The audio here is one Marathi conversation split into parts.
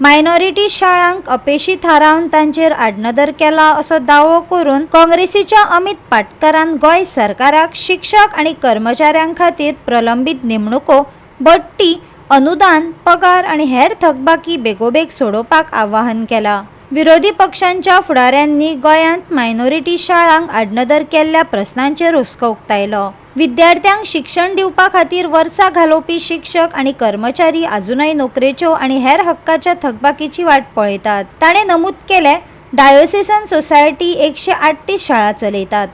मायनॉरिटी शाळांक अपेशी थारावन तांचेर आडनदर केला असो दावो करून काँग्रेसीच्या अमित पाटकरान गोंय सरकाराक शिक्षक आणि कर्मचाऱ्यां खातीर प्रलंबित नेमणुको, बडटी, अनुदान, पगार आणि हेर थकबाकी बेगोबेग सोडोवपाक आवाहन केला। विरोधी पक्षांच्या फुडाऱ्यांनी गोंयांत मायनॉरिटी शाळांक आडनदर केल्ल्या प्रस्नांचेर हुस्को उक्तायलो। विद्यार्थ्यांक शिक्षण दिवपा खातीर वर्सां घालोवपी शिक्षक आणि कर्मचारी अजूनय नोकरेच्यो आणि हेर हक्काच्या थकबाकीची वाट पळयतात। ताणें नमूद केलें, डायोसिसन सोसायटी 138 शाळा चलयतात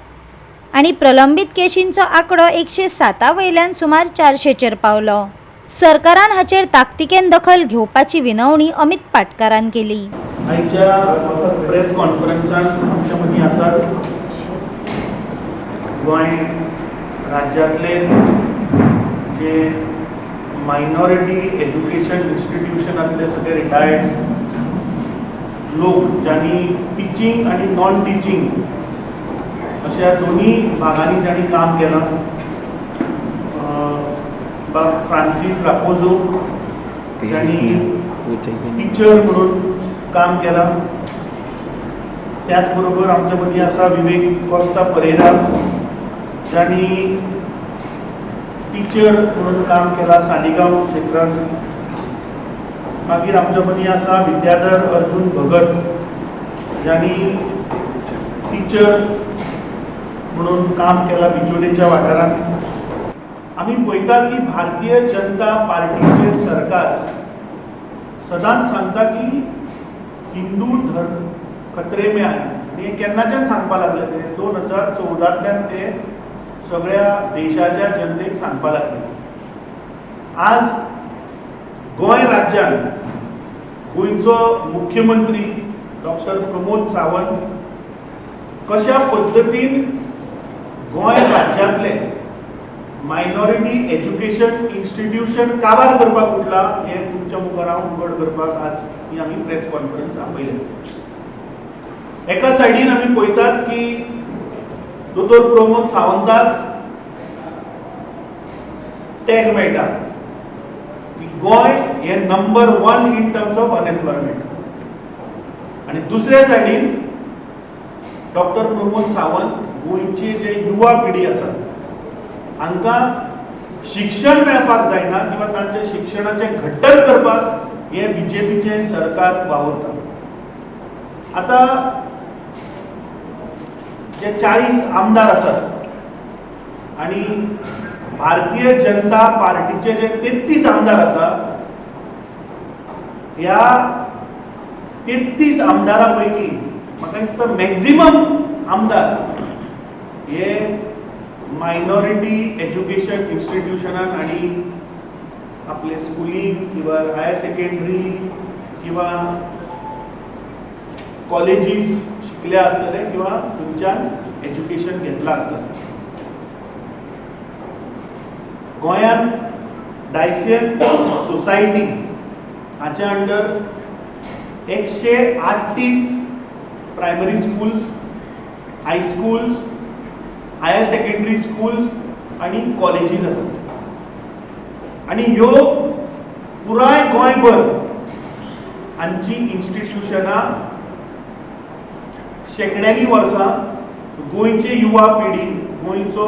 आणि प्रलंबित केशींचो आंकडो 107 वयल्यान सुमार 400 पावलो। सरकारान हाचेर ताकतिकेन दखल घेवपाची विनवणी अमित पाटकरान केली। आयच्या प्रेस कॉन्फरन्सान आमच्या मदीं आसात गोंय राज्यांतले जे मायनॉरिटी एज्युकेशन इन्स्टिट्यूशनांतले सगळे रिटायर्ड लोक ज्यांनी टिचींग आणि नॉन टिचींग अशा दोन्ही भागांनी ज्यांनी काम केलां। फ्रांसीस रापोजो ज्यांनी टिचर म्हणून काम केलां। त्याच बरोबर आमच्या मदीं आसा विवेक कोस्ता परेरा ज्यांनी टिचर म्हणून काम केलां सालिगांव क्षेत्रांत। मागीर आमच्या मदीं आसा विद्याधर अर्जुन भगत ज्यांनी टिचर म्हणून काम केलां बिचोलेच्या वाठारांत। आमी पळयता की भारतीय जनता पार्टीचे सरकार सदांच सांगता की हिंदू धर्म खतरे में आहे। हे केन्नाच्यान सांगपा लागले ते 2014तल्यान ते सगळ्या देशाच्या जनतेक सांगपा लागले। आज गोंय राज्यान गोंयचो मुख्यमंत्री डॉक्टर प्रमोद सावंत कशा पद्दतीन गोंय राज्यांतले मायनॉरिटी एज्युकेशन इन्स्टिट्यूशन काबार करपाक उठला हे तुमच्या मुखार हांव उघड करपाक आज ही आमी प्रेस कॉन्फरन्स आपयल्या। एका सायडीन आमी पळयतात की दोतोर प्रमोद सावंताक टॅग मेळटा की गोंय हे number 1 in terms of unemployment, आणि दुसऱ्या सायडीन डॉक्टर प्रमोद सावंत गोंयचे जे युवा पिढी आसा हांकां शिक्षण मेळपाक जायना किंवा तांचे शिक्षणाचें घट्टण करपाक हे बीजेपीचे सरकार वावरता। आता जे 40 आमदार आसात आणि भारतीय जनता पार्टीचे जे 33 आमदार आसा, ह्या 33 आमदारां पैकी म्हाका दिसता मॅक्झिमम आमदार हे मायनॉरिटी एज्युकेशन इन्स्टिट्यूशनान आणि आपले स्कुलींग किंवा हायर सेकंडरी किंवा कॉलेजीस शिकले आसतले किंवा थंयच्यान एज्युकेशन घेतलां आसतलें। गोंयांत डायसियन सोसायटी हाच्या under 138 primary schools, high schools, higher secondary schools आणि कॉलेजीस आसात आणि ह्यो पुराय गोंयभर हांची इन्स्टिट्यूशनां शेकड्यांनी वर्सां गोंयचे युवा पिढी, गोंयचो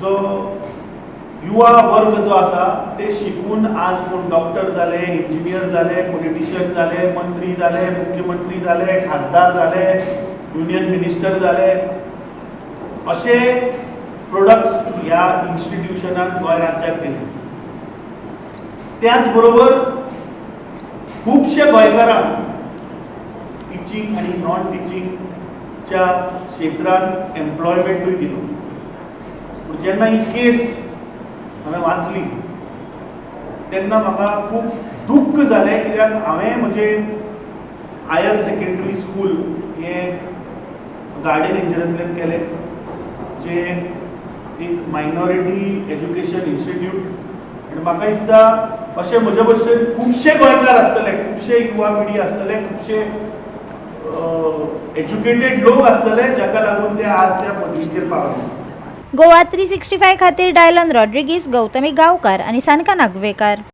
जो युवा वर्ग जो आसा ते शिकून आज कोण डॉक्टर जाले, इंजिनियर जाले, पॉलिटिशियन जाले, मंत्री जाले, मुख्यमंत्री जाले, खासदार जाले, युनियन मिनिस्टर जाले, असे प्रोडक्ट्स ह्या इन्स्टिट्यूशनान गोंय राज्याक दिले। त्याच बरोबर खुबशे गोंयकारांक टिचींग आणि नॉन टिचींगच्या क्षेत्रांत एम्प्लॉयमेंटूय दिलो। पूण जेन्ना ही केस हांवें वाचली तेन्ना म्हाका खूब दुख्ख जालें, कित्याक हांवें म्हजें हायर सेकंडरी स्कूल हें गार्डन एंजलांतल्यान केलें, जे एक मायनॉरिटी एज्युकेशन इन्स्टिट्यूट, आनी म्हाका दिसता अशें म्हजे भशेन खुबशे गोंयकार आसतले, खुबशे युवा पिढी आसतले, खुबशे एज्युकेटेड लोक आसतले जाका लागून ते आज त्या पदवीचेर पावले। गोवा 365 खातीर डायलन रॉड्रिगीस, गौतमी गांवकार आणि सानका नागवेकार।